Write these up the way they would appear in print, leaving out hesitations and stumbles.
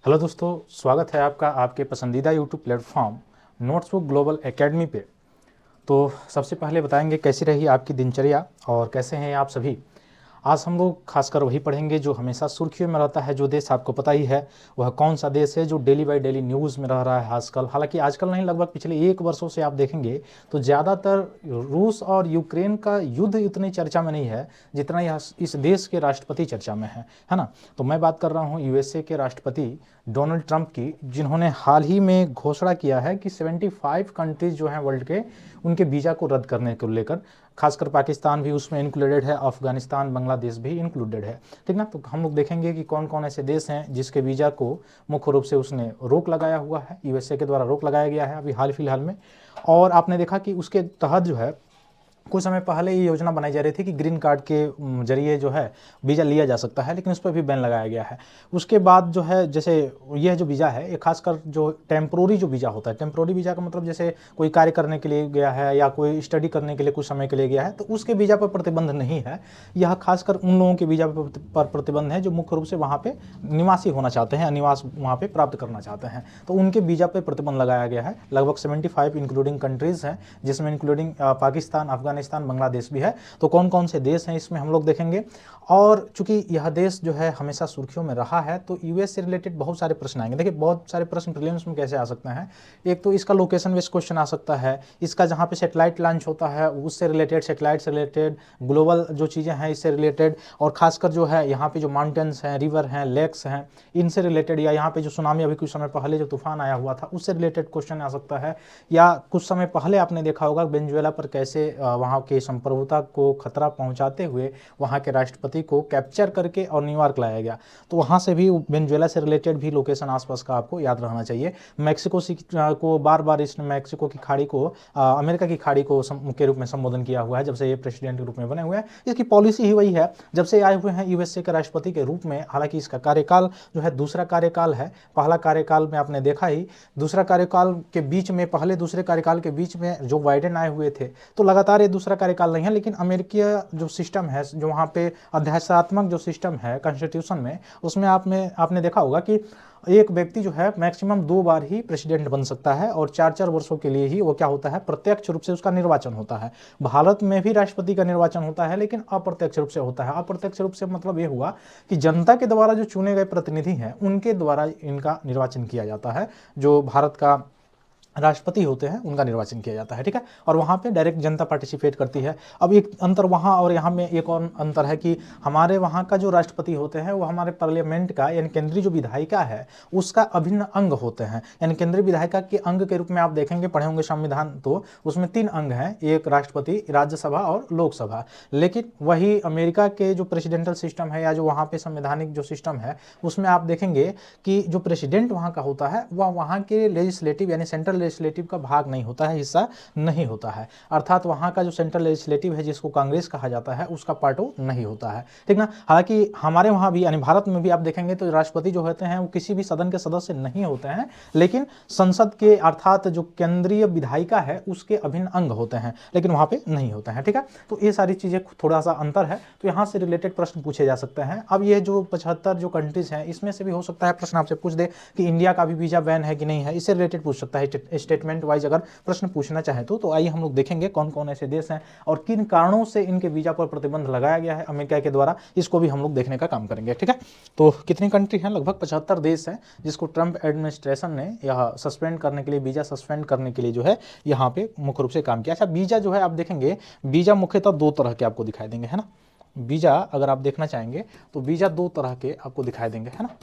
Hello दोस्तों, स्वागत है आपका आपके पसंदीदा YouTube platform notebook global academy पे। तो सबसे पहले बताएंगे कैसी रही आपकी दिनचर्या और कैसे हैं आप सभी। आज हम लोग खासकर वही पढ़ेंगे जो हमेशा सुर्खियों में रहता है, जो देश आपको पता ही है वह कौन सा देश है जो डेली बाई डेली न्यूज़ में रह रहा है आजकल। हालांकि आजकल नहीं, लगभग पिछले 1 वर्षों से आप देखेंगे तो ज़्यादातर रूस और यूक्रेन का युद्ध इतनी चर्चा में नहीं है जितना यह इस देश के राष्ट्रपति चर्चा में है ना। तो मैं बात कर रहा हूँ यूएसए के राष्ट्रपति डोनाल्ड ट्रंप की, जिन्होंने हाल ही में घोषणा किया है कि 75 कंट्रीज जो हैं वर्ल्ड के, उनके वीज़ा को रद्द करने को लेकर, खासकर पाकिस्तान भी उसमें इंक्लूडेड है, अफगानिस्तान बांग्लादेश भी इंक्लूडेड है। ठीक ना। तो हम लोग देखेंगे कि कौन कौन ऐसे देश हैं जिसके वीज़ा को मुख्य रूप से उसने रोक लगाया हुआ है, यूएसए के द्वारा रोक लगाया गया है अभी हाल फिलहाल में। और आपने देखा कि उसके तहत जो है कुछ समय पहले ये योजना बनाई जा रही थी कि ग्रीन कार्ड के जरिए जो है वीज़ा लिया जा सकता है, लेकिन उस पर भी बैन लगाया गया है। उसके बाद जो है, जैसे यह जो वीज़ा है ये खासकर जो टेम्प्रोरी जो वीज़ा होता है, टेम्प्रोरी वीज़ा का मतलब जैसे कोई कार्य करने के लिए गया है या कोई स्टडी करने के लिए कुछ समय के लिए गया है, तो उसके वीज़ा पर प्रतिबंध नहीं है। यह खासकर उन लोगों के वीज़ा पर प्रतिबंध है जो मुख्य रूप से वहाँ पर निवासी होना चाहते हैं, निवास वहाँ पर प्राप्त करना चाहते हैं, तो उनके वीज़ा पर प्रतिबंध लगाया गया है। लगभग 75 इंक्लूडिंग कंट्रीज़ हैं, जिसमें इंक्लूडिंग पाकिस्तान, अफगानिस्तान, बांग्लादेश भी है। तो कौन कौन से देश हैं इसमें हम लोग देखेंगे। और चूंकि यह देश जो है हमेशा सुर्खियों में रहा है, तो यूएस से रिलेटेड बहुत सारे प्रश्न आएंगे। देखिए, बहुत सारे प्रश्न प्रीलिम्स में कैसे आ सकते हैं। एक तो इसका लोकेशन बेस्ड क्वेश्चन आ सकता है, इसका जहाँ पे सैटेलाइट लॉन्च होता है उससे रिलेटेड, सैटेलाइट से रिलेटेड, ग्लोबल जो चीज़ें हैं इससे रिलेटेड, और खासकर जो है यहाँ पे जो माउंटेन्स हैं, रिवर हैं, लेक्स हैं, इनसे रिलेटेड, या यहाँ पे जो सुनामी अभी कुछ समय पहले जो तूफान आया हुआ था उससे रिलेटेड क्वेश्चन आ सकता है। या कुछ समय पहले आपने देखा होगा वेनेजुएला पर कैसे वहाँ के संप्रभुता को खतरा पहुँचाते हुए वहाँ के राष्ट्रपति को कैप्चर करके और न्यूयॉर्क लाया गया, तो वहाँ से भी वेनेजुएला से रिलेटेड भी लोकेशन आसपास का आपको याद रहना चाहिए। मैक्सिको को बार बार इसने मैक्सिको की खाड़ी को अमेरिका की खाड़ी को के रूप में संबोधन किया हुआ है जब से ये प्रेसिडेंट के रूप में बने हुए हैं। इसकी पॉलिसी ही वही है जब से आए हुए हैं यूएसए के राष्ट्रपति के रूप में। हालांकि इसका कार्यकाल जो है दूसरा कार्यकाल है, पहला कार्यकाल में आपने देखा ही, दूसरा कार्यकाल के बीच में, पहले दूसरे कार्यकाल के बीच में जो बाइडेन आए हुए थे, तो लगातार ये दूसरा कार्यकाल नहीं है। लेकिन अमेरिकी जो सिस्टम है, जो वहाँ पे अध्यादेशात्मक जो सिस्टम है कॉन्स्टिट्यूशन में, उसमें आपने देखा होगा कि एक व्यक्ति जो है मैक्सिमम 2 बार ही प्रेसिडेंट बन सकता है, और 4-4 वर्षों के लिए ही वो क्या होता है, प्रत्यक्ष रूप से उसका निर्वाचन होता है। भारत में भी राष्ट्रपति का निर्वाचन होता है, लेकिन अप्रत्यक्ष रूप से होता है। अप्रत्यक्ष रूप से मतलब ये हुआ कि जनता के द्वारा जो चुने गए प्रतिनिधि हैं उनके द्वारा इनका निर्वाचन किया जाता है। जो भारत का राष्ट्रपति होते हैं उनका निर्वाचन किया जाता है, ठीक है। और वहाँ पे डायरेक्ट जनता पार्टिसिपेट करती है। अब एक अंतर वहाँ और यहाँ में एक और अंतर है कि हमारे वहाँ का जो राष्ट्रपति होते हैं वो हमारे पार्लियामेंट का, यानी केंद्रीय जो विधायिका है उसका अभिन्न अंग होते हैं। यानी केंद्रीय विधायिका के अंग के रूप में आप देखेंगे, पढ़े होंगे संविधान, तो उसमें 3 अंग हैं, एक राष्ट्रपति, राज्यसभा और लोकसभा। लेकिन वही अमेरिका के जो प्रेसिडेंटल सिस्टम है या जो वहाँ पे संवैधानिक जो सिस्टम है, उसमें आप देखेंगे कि जो प्रेसिडेंट वहाँ का होता है वह वहाँ के लेजिस्लेटिव यानी सेंट्रल लेजिस्लेटिव का भाग नहीं होता है, हिस्सा नहीं होता है। अर्थात वहाँ का जो सेंट्रल लेजिस्लेटिव है जिसको कांग्रेस कहा जाता है उसका पार्ट वो नहीं होता है, ठीक ना। हालांकि हमारे वहाँ भी यानी भारत में भी आप देखेंगे तो राष्ट्रपति जो होते हैं वो किसी भी सदन के सदस्य नहीं होते हैं, लेकिन संसद के अर्थात जो केंद्रीय विधायिका है उसके अभिन्न अंग होते हैं, लेकिन वहाँ पे नहीं होते हैं, ठीक है। तो ये सारी चीज़ें थोड़ा सा अंतर है, तो यहाँ से रिलेटेड प्रश्न पूछे जा सकते हैं। अब ये जो 75 जो कंट्रीज हैं इसमें से भी हो सकता है प्रश्न आपसे पूछ दे कि इंडिया का भी वीजा बैन है कि नहीं है, इससे रिलेटेड पूछ सकता है। स्टेटमेंट वाइज अगर प्रश्न पूछना चाहे तो आइए हम लोग देखेंगे कौन कौन ऐसे देश हैं और किन कारणों से इनके वीजा पर प्रतिबंध लगाया गया है अमेरिका के द्वारा, इसको भी हम लोग देखने का काम करेंगे, ठीक है। तो कितनी कंट्री हैं, लगभग 75 देश हैं जिसको ट्रंप एडमिनिस्ट्रेशन ने यह सस्पेंड करने के लिए, वीजा सस्पेंड करने के लिए जो है यहाँ पे मुख्य रूप से काम किया। अच्छा, वीजा जो है आप देखेंगे, वीजा मुख्यतः 2 तरह के आपको दिखाई देंगे, है ना। वीजा अगर आप देखना चाहेंगे तो वीजा 2 तरह के आपको दिखाई देंगे, है ना।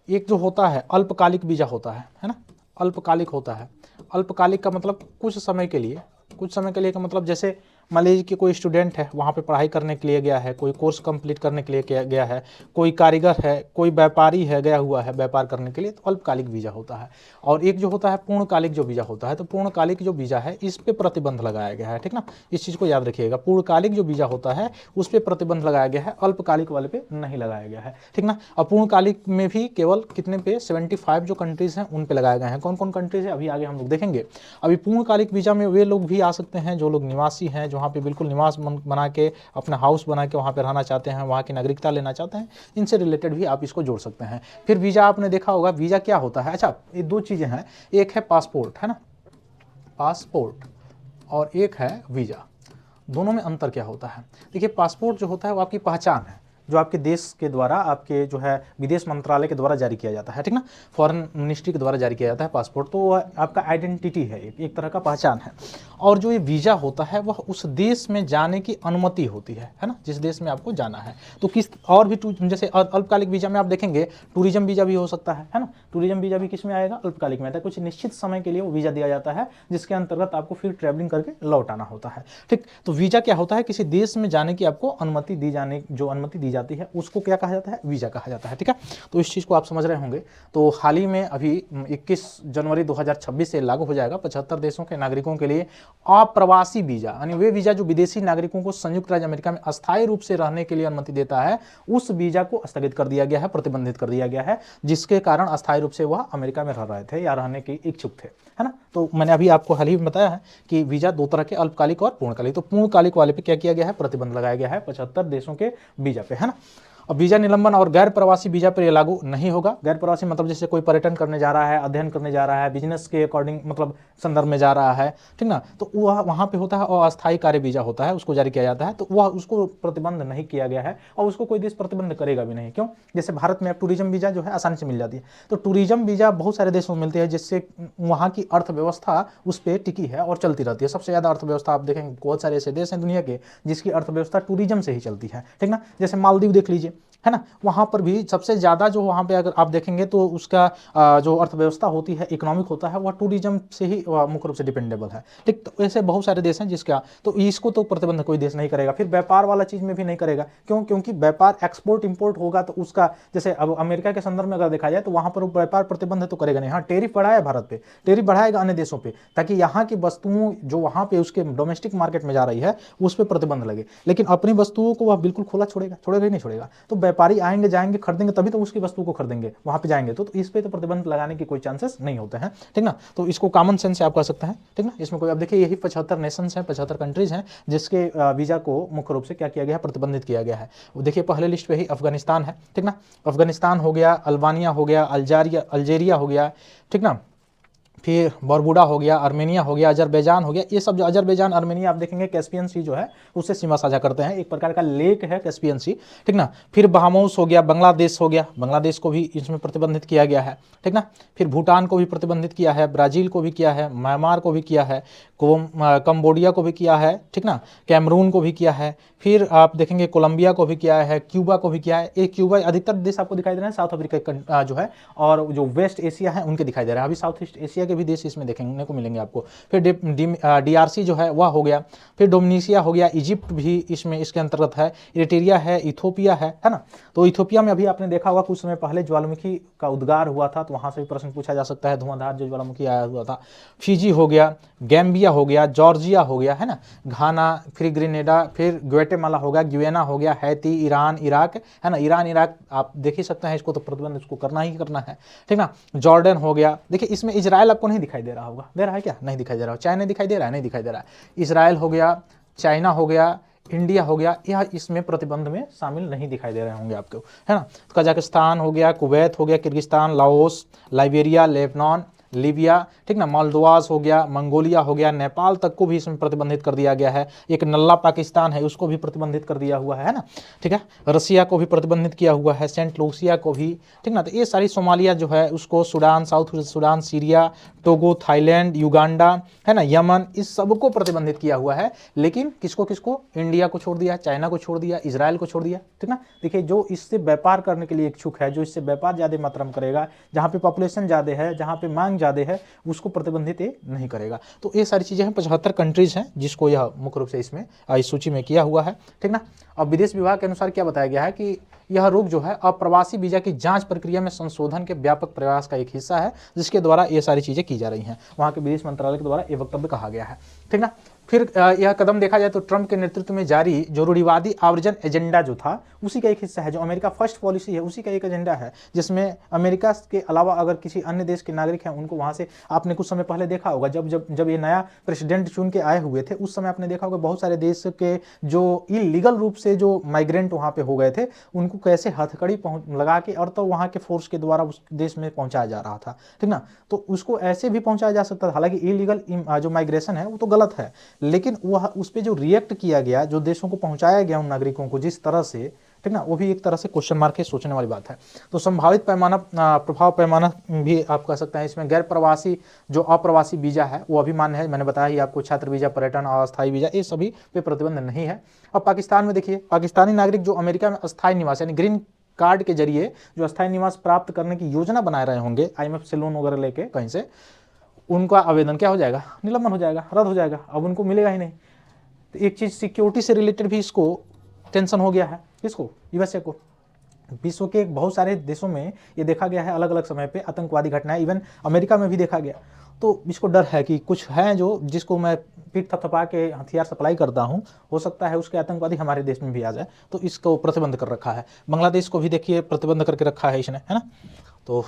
एक जो होता है अल्पकालिक वीजा होता है ना, अल्पकालिक होता है। अल्पकालिक का मतलब कुछ समय के लिए, कुछ समय के लिए का मतलब जैसे मान लीजिए कि कोई स्टूडेंट है वहाँ पे पढ़ाई करने के लिए गया है, कोई कोर्स कंप्लीट करने के लिए गया है, कोई कारीगर है, कोई व्यापारी है गया हुआ है व्यापार करने के लिए, तो अल्पकालिक वीज़ा होता है। और एक जो होता है पूर्णकालिक जो वीज़ा होता है, तो पूर्णकालिक जो वीज़ा है इस पर प्रतिबंध लगाया गया है, ठीक ना। इस चीज़ को याद रखिएगा, पूर्णकालिक जो वीज़ा होता है उस पर प्रतिबंध लगाया गया है, अल्पकालिक वाले पे नहीं लगाया गया है, ठीक ना। और पूर्णकालिक में भी केवल कितने पे, 75 जो कंट्रीज़ हैं उन पे लगाए गए हैं। कौन कौन कंट्रीज़ है अभी आगे हम लोग देखेंगे। अभी पूर्णकालिक वीज़ा में वे लोग भी आ सकते हैं जो लोग निवासी हैं, जो वहाँ पे बिल्कुल निवास बना के, अपना हाउस बना के वहाँ पे रहना चाहते हैं, वहाँ की नागरिकता लेना चाहते हैं, इनसे रिलेटेड भी आप इसको जोड़ सकते हैं। फिर वीज़ा आपने देखा होगा, वीज़ा क्या होता है। अच्छा, ये दो चीज़ें हैं, एक है पासपोर्ट, है ना, पासपोर्ट, और एक है वीज़ा। दोनों में अंतर क्या होता है? देखिए, पासपोर्ट जो होता है वो आपकी पहचान है, जो आपके देश के द्वारा, आपके जो है विदेश मंत्रालय के द्वारा जारी किया जाता है, ठीक ना, फॉरेन मिनिस्ट्री के द्वारा जारी किया जाता है पासपोर्ट, तो वह आपका आइडेंटिटी है, एक तरह का पहचान है। और जो ये वीज़ा होता है वह उस देश में जाने की अनुमति होती है ना, जिस देश में आपको जाना है। तो किस और भी जैसे अल्पकालिक वीज़ा में आप देखेंगे टूरिज्म वीज़ा भी हो सकता है ना। टूरिज्म वीज़ा भी किस में आएगा? अल्पकालिक में आता है, कुछ निश्चित समय के लिए वो वीज़ा दिया जाता है, जिसके अंतर्गत आपको फिर ट्रैवलिंग करके लौट आना होता है, ठीक। तो वीज़ा क्या होता है? किसी देश में जाने की आपको अनुमति जो अनुमति दी जाती है उसको क्या कहा जाता है? वीज़ा कहा जाता है, ठीक है। तो इस चीज़ को आप समझ रहे होंगे। तो हाल ही में अभी 21 जनवरी 2026 से लागू हो जाएगा 75 देशों के नागरिकों के लिए अप्रवासी वीज़ा, यानी वे वीज़ा जो विदेशी नागरिकों को संयुक्त राज्य अमेरिका में अस्थायी रूप से रहने के लिए अनुमति देता है, उस वीज़ा को स्थगित कर दिया गया है, प्रतिबंधित कर दिया गया है, जिसके कारण अस्थायी रूप से वह अमेरिका में रह रहे थे या रहने के इच्छुक थे, है ना। तो मैंने अभी आपको हाल ही में बताया है कि वीज़ा दो तरह के, अल्पकालिक और पूर्णकालिक। तो पूर्णकालिक वाले पे क्या किया गया है? प्रतिबंध लगाया गया है 75 देशों के वीज़ा पे, है ना। अब वीज़ा निलंबन और गैर प्रवासी वीज़ा पर यह लागू नहीं होगा। गैर प्रवासी मतलब जैसे कोई पर्यटन करने जा रहा है, अध्ययन करने जा रहा है, बिजनेस के अकॉर्डिंग मतलब संदर्भ में जा रहा है, ठीक ना, तो वह वहाँ पे होता है, और अस्थायी कार्य वीज़ा होता है, उसको जारी किया जाता है, तो वह उसको प्रतिबंध नहीं किया गया है और उसको कोई देश प्रतिबंध करेगा भी नहीं। क्यों? जैसे भारत में अब टूरिज्म वीज़ा जो है आसानी से मिल जाती है, तो टूरिज्म वीज़ा बहुत सारे देशों में मिलती है, जिससे वहाँ की अर्थव्यवस्था उस पर टिकी है और चलती रहती है। सबसे ज़्यादा अर्थव्यवस्था आप देखेंगे, बहुत सारे ऐसे देश हैं दुनिया के जिसकी अर्थव्यवस्था टूरिज्म से ही चलती है, ठीक ना। जैसे मालदीव देख लीजिए, है ना, वहाँ पर भी सबसे ज़्यादा जो वहाँ पे अगर आप देखेंगे तो उसका जो अर्थव्यवस्था होती है, इकोनॉमिक होता है, वह टूरिज्म से ही मुख्य रूप से डिपेंडेबल है, ठीक। तो ऐसे बहुत सारे देश हैं जिसका, तो इसको तो प्रतिबंध कोई देश नहीं करेगा। फिर व्यापार वाला चीज़ में भी नहीं करेगा। क्यों? क्योंकि व्यापार एक्सपोर्ट इंपोर्ट होगा, तो उसका जैसे अब अमेरिका के संदर्भ में अगर देखा जाए तो वहाँ पर व्यापार प्रतिबंध तो करेगा नहीं। हाँ, टेरिफ बढ़ाया भारत पे, टेरिफ बढ़ाएगा अन्य देशों पर, ताकि यहाँ की वस्तुओं जो वहाँ पे उसके डोमेस्टिक मार्केट में जा रही है उस पर प्रतिबंध लगे, लेकिन अपनी वस्तुओं को वह बिल्कुल खुला छोड़ेगा ही नहीं छोड़ेगा। तो व्यापारी आएंगे जाएंगे खरीदेंगे तभी तो उसकी वस्तु को खरीदेंगे, वहां पे जाएंगे तो इस पे तो प्रतिबंध लगाने की कोई चांसेस नहीं होते हैं, ठीक ना। तो इसको कॉमन सेंस से आप कर सकते हैं, ठीक ना। इसमें कोई, अब देखिए यही 75 नेशंस हैं, 75 कंट्रीज हैं जिसके वीजा को मुख्य रूप से क्या किया गया है? प्रतिबंधित किया गया है। देखिए पहले लिस्ट पे ही अफगानिस्तान है, ठीक ना। अफगानिस्तान हो गया, अल्बानिया हो गया, अल्जेरिया हो गया, ठीक ना, फिर बरबुडा हो गया, आर्मेनिया हो गया, अजरबैजान हो गया। ये सब जो अजरबैजान, आर्मेनिया आप देखेंगे कैस्पियन सी जो है उससे सीमा साझा करते हैं, एक प्रकार का लेक है कैस्पियन सी, ठीक ना। फिर बहामोस हो गया, बांग्लादेश हो गया, बांग्लादेश को भी इसमें प्रतिबंधित किया गया है, ठीक ना। फिर भूटान को भी प्रतिबंधित किया है, ब्राज़ील को भी किया है, म्यांमार को भी किया है, कंबोडिया को भी किया है, ठीक ना, कैमरून को भी किया है। फिर आप देखेंगे कोलंबिया को भी किया है, क्यूबा को भी किया है। एक क्यूबा, अधिकतर देश आपको दिखाई दे रहे हैं साउथ अफ्रीका जो है, और जो वेस्ट एशिया है उनके दिखाई दे रहा है। अभी साउथ ईस्ट एशिया के भी देश इसमें देखने को मिलेंगे आपको। फिर DRC जो है वह हो गया, फिर डोमिनिसिया हो गया, इजिप्ट भी इसमें इसके अंतर्गत है, इरिट्रिया है, इथोपिया है ना। तो इथोपिया में अभी आपने देखा होगा कुछ समय पहले ज्वालामुखी का उद्गार हुआ था, तो वहां से भी प्रश्न पूछा जा सकता है, धुआंधार जो ज्वालामुखी आया हुआ था। फिजी हो गया, गैम्बिया हो गया, जॉर्जिया हो गया, है ना, घाना, फिर ग्रेनेडा, फिर ग्वाटेमाला हो गया, ग्वियना हो गया, हैती, ईरान, इराक, है ना। ईरान इराक आप देख ही सकते हैं, इसको तो प्रतिबंध इसको करना ही करना है, ठीक ना। जॉर्डन हो गया। देखिए इसमें इजराइल आपको नहीं दिखाई दे रहा होगा, दे रहा है क्या? नहीं दिखाई दे रहा हो। चाइना दिखाई दे रहा है? नहीं दिखाई दे रहा है। इजराइल हो गया, चाइना हो गया, इंडिया हो गया, यह इसमें प्रतिबंध में शामिल नहीं दिखाई दे रहे होंगे आपको, है ना। कजाकिस्तान हो गया, कुवैत हो गया, Kyrgyzstan, Laos, Liberia, Lebanon, Libya, ठीक ना, मालदोवास हो गया, मंगोलिया हो गया, नेपाल तक को भी इसमें प्रतिबंधित कर दिया गया है। एक नल्ला पाकिस्तान है, उसको भी प्रतिबंधित कर दिया हुआ है ना, ठीक है। रसिया को भी प्रतिबंधित किया हुआ है, सेंट लूसिया को भी, ठीक ना। तो ये सारी सोमालिया जो है उसको, Sudan, south Sudan, Syria, Togo, Thailand, Uganda, है ना, यमन, इस सबको प्रतिबंधित किया हुआ है। लेकिन किसको किसको? इंडिया को छोड़ दिया, चाइना को छोड़ दिया, इजराइल को छोड़ दिया, ठीक ना। देखिए जो इससे व्यापार करने के लिए इच्छुक है, जो इससे व्यापार ज़्यादा मात्रा में करेगा, जहाँ पे पॉपुलेशन ज़्यादा है, जहाँ पे मांग ज़्यादा है, उसको प्रतिबंधित नहीं करेगा। तो ये सारी चीज़ें हैं, 75 कंट्रीज हैं जिसको यह मुख्य रूप से इसमें इस सूची में किया हुआ है, ठीक ना। अब विदेश विभाग के अनुसार क्या बताया गया है कि यह रोक जो है अप्रवासी वीजा की जांच प्रक्रिया में संशोधन के व्यापक प्रयास का एक हिस्सा है, जिसके द्वारा ये सारी चीज़ें की जा रही हैं। वहाँ के विदेश मंत्रालय के द्वारा ये वक्तव्य कहा गया है, ठीक ना। फिर यह कदम देखा जाए तो ट्रंप के नेतृत्व में जारी जो रूढ़िवादी आव्रजन एजेंडा जो था उसी का एक हिस्सा है। जो अमेरिका फर्स्ट पॉलिसी है उसी का एक एजेंडा है, जिसमें अमेरिका के अलावा अगर किसी अन्य देश के नागरिक हैं उनको वहाँ से, आपने कुछ समय पहले देखा होगा जब जब जब ये नया प्रेसिडेंट चुन के आए हुए थे उस समय आपने देखा होगा बहुत सारे देश के जो इलीगल रूप से जो माइग्रेंट वहाँ पे हो गए थे उनको कैसे हथकड़ी लगा के और तो वहाँ के फोर्स के द्वारा उस देश में पहुँचाया जा रहा था, ठीक ना। तो उसको ऐसे भी पहुँचाया जा सकता था, हालांकि इलीगल जो माइग्रेशन है वो तो गलत है, लेकिन वह उस पर जो रिएक्ट किया गया, जो देशों को पहुंचाया गया उन नागरिकों को जिस तरह से, ठीक ना, वो भी एक तरह से क्वेश्चन मार्क है, सोचने वाली बात है। तो संभावित पैमाना प्रभाव पैमाना भी आप कह सकते हैं इसमें। गैर प्रवासी जो अप्रवासी वीजा है वो अभी मान्य है, मैंने बताया ही आपको, छात्र वीजा, पर्यटन, अस्थायी वीजा, ये सभी पे प्रतिबंध नहीं है। अब पाकिस्तान में देखिए, पाकिस्तानी नागरिक जो अमेरिका में अस्थायी निवास यानी ग्रीन कार्ड के जरिए जो अस्थायी निवास प्राप्त करने की योजना बना रहे होंगे IMF से लोन वगैरह लेके कहीं से, उनका आवेदन क्या हो जाएगा, निलंबन हो जाएगा, रद्द हो जाएगा, अब उनको मिलेगा ही नहीं। तो एक चीज़ सिक्योरिटी से रिलेटेड भी इसको टेंशन हो गया है, किसको, USA को। विश्व के बहुत सारे देशों में ये देखा गया है अलग अलग समय पे आतंकवादी घटनाएं, इवन अमेरिका में भी देखा गया। तो इसको डर है कि कुछ है जो जिसको मैं पीठ थपथपा के हथियार सप्लाई करता हूँ, हो सकता है उसके आतंकवादी हमारे देश में भी आ जाए, तो इसको प्रतिबंध कर रखा है। बांग्लादेश को भी देखिए प्रतिबंध करके रखा है इसने, है ना। तो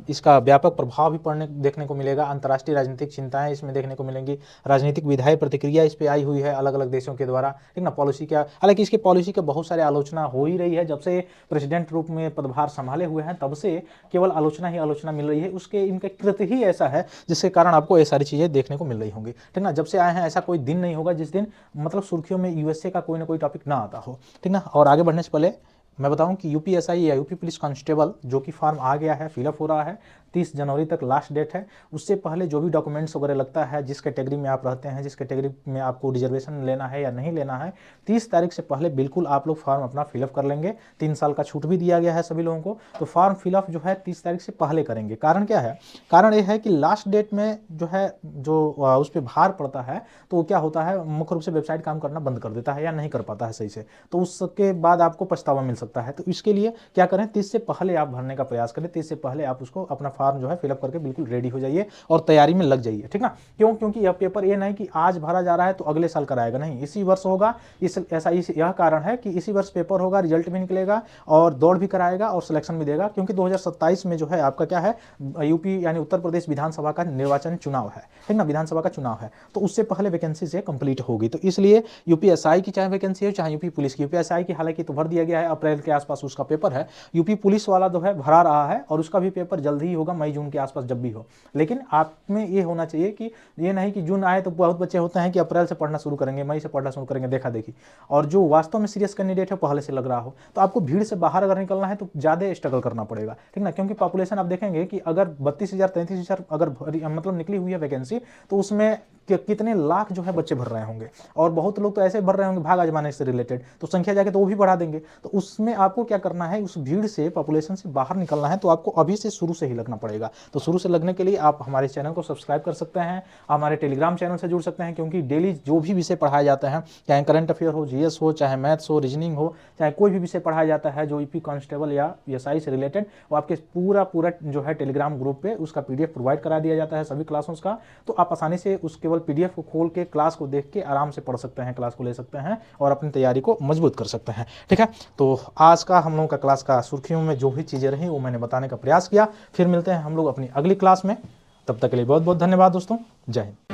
इसका व्यापक प्रभाव भी देखने को मिलेगा। अंतर्राष्ट्रीय राजनीतिक चिंताएं इसमें देखने को मिलेंगी। राजनीतिक विधायी प्रतिक्रिया इस पे आई हुई है अलग अलग देशों के द्वारा, ठीक ना। पॉलिसी क्या, हालांकि इसके पॉलिसी के बहुत सारे आलोचना हो ही रही है, जब से प्रेसिडेंट रूप में पदभार संभाले हुए हैं तब से केवल आलोचना ही आलोचना मिल रही है। उसके इनका कृत्य ही ऐसा है जिसके कारण आपको ये सारी चीज़ें देखने को मिल रही होंगी, ठीक ना। जब से आए हैं ऐसा कोई दिन नहीं होगा जिस दिन मतलब सुर्खियों में USA का कोई ना कोई टॉपिक ना आता हो, ठीक ना। और आगे बढ़ने से पहले मैं बताऊं कि UPSI या यूपी पुलिस कांस्टेबल जो कि फॉर्म आ गया है, फिलअप हो रहा है, 30 जनवरी तक लास्ट डेट है। उससे पहले जो भी डॉक्यूमेंट्स वगैरह लगता है, जिस कैटेगरी में आप रहते हैं, जिस कैटेगरी में आपको रिजर्वेशन लेना है या नहीं लेना है, 30 तारीख से पहले बिल्कुल आप लोग फॉर्म अपना फिलअप कर लेंगे। 3 साल का छूट भी दिया गया है सभी लोगों को, तो फॉर्म फिलअप जो है 30 तारीख से पहले करेंगे। कारण क्या है, कारण ये है कि लास्ट डेट में जो है जो उस पर भार पड़ता है तो क्या होता है, मुख्य रूप से वेबसाइट काम करना बंद कर देता है या नहीं कर पाता है सही से, तो उसके बाद आपको पछतावा मिल सकता है। तो इसके लिए क्या करें, 30 से पहले आप भरने का प्रयास करें, 30 से पहले आप उसको अपना फॉर्म जो है फिलअप करके बिल्कुल रेडी हो जाइए और तैयारी में लग जाइए, ठीक ना। क्यों, क्योंकि यह पेपर ये नहीं कि आज भरा जा रहा है तो अगले साल कराएगा, नहीं, इसी वर्ष होगा। यह कारण है कि इसी वर्ष पेपर होगा, रिजल्ट भी निकलेगा और दौड़ भी कराएगा और सिलेक्शन भी देगा, क्योंकि 2027 में जो है आपका क्या है, यूपी यानी उत्तर प्रदेश विधानसभा का निर्वाचन चुनाव है, ठीक ना, विधानसभा का चुनाव है। तो उससे पहले वैकेंसी से कंप्लीट होगी। तो इसलिए UPSI की चाहे वैकेंसी हो चाहे यूपी पुलिस की, UPSI की हालांकि तो भर दिया गया है, अप्रैल के आसपास उसका पेपर है। यूपी पुलिस वाला जो है भरा रहा है और उसका भी पेपर जल्द ही होगा, मई जून के आसपास जब भी हो। लेकिन आप में ये होना चाहिए कि ये नहीं कि जून आए तो बहुत बच्चे होते हैं कि अप्रैल से पढ़ना शुरू करेंगे, मई से पढ़ना शुरू करेंगे, देखा देखी, और जो वास्तव में सीरियस कैंडिडेट है पहले से लग रहा हो। तो आपको भीड़ से बाहर अगर निकलना है तो ज़्यादा स्ट्रगल करना पड़ेगा, ठीक ना। क्योंकि पॉपुलेशन आप देखेंगे कि अगर 32,000 33,000 अगर मतलब निकली हुई है वैकेंसी, तो उसमें कितने लाख जो है बच्चे भर रहे होंगे, और बहुत लोग तो ऐसे भर रहे होंगे भाग आजमाने से रिलेटेड, तो संख्या जाके तो वो भी बढ़ा देंगे। तो उसमें आपको क्या करना है, उस भीड़ से, पॉपुलेशन से बाहर निकलना है, तो आपको अभी से शुरू से ही लगना पड़ेगा। तो शुरू से लगने के लिए आप हमारे चैनल को सब्सक्राइब कर सकते हैं, हमारे टेलीग्राम चैनल से जुड़ सकते हैं, क्योंकि डेली जो भी विषय पढ़ाए जाते हैं, चाहे करंट अफेयर हो, GS हो, चाहे मैथ्स हो, रीजनिंग हो, चाहे कोई भी विषय पढ़ाया जाता है जो यूपी कांस्टेबल या SI से रिलेटेड, वो आपके पूरा जो है टेलीग्राम ग्रुप पे उसका PDF प्रोवाइड करा दिया जाता है सभी क्लासों का। तो आप आसानी से उस केवल PDF को खोल के क्लास को देख के आराम से पढ़ सकते हैं, क्लास को ले सकते हैं और अपनी तैयारी को मजबूत कर सकते हैं, ठीक है। तो आज का हम लोगों का क्लास का सुर्खियों में जो भी चीज़ें रही वो मैंने बताने का प्रयास किया। फिर मिलते हैं हम लोग अपनी अगली क्लास में, तब तक के लिए बहुत बहुत धन्यवाद दोस्तों, जय हिंद।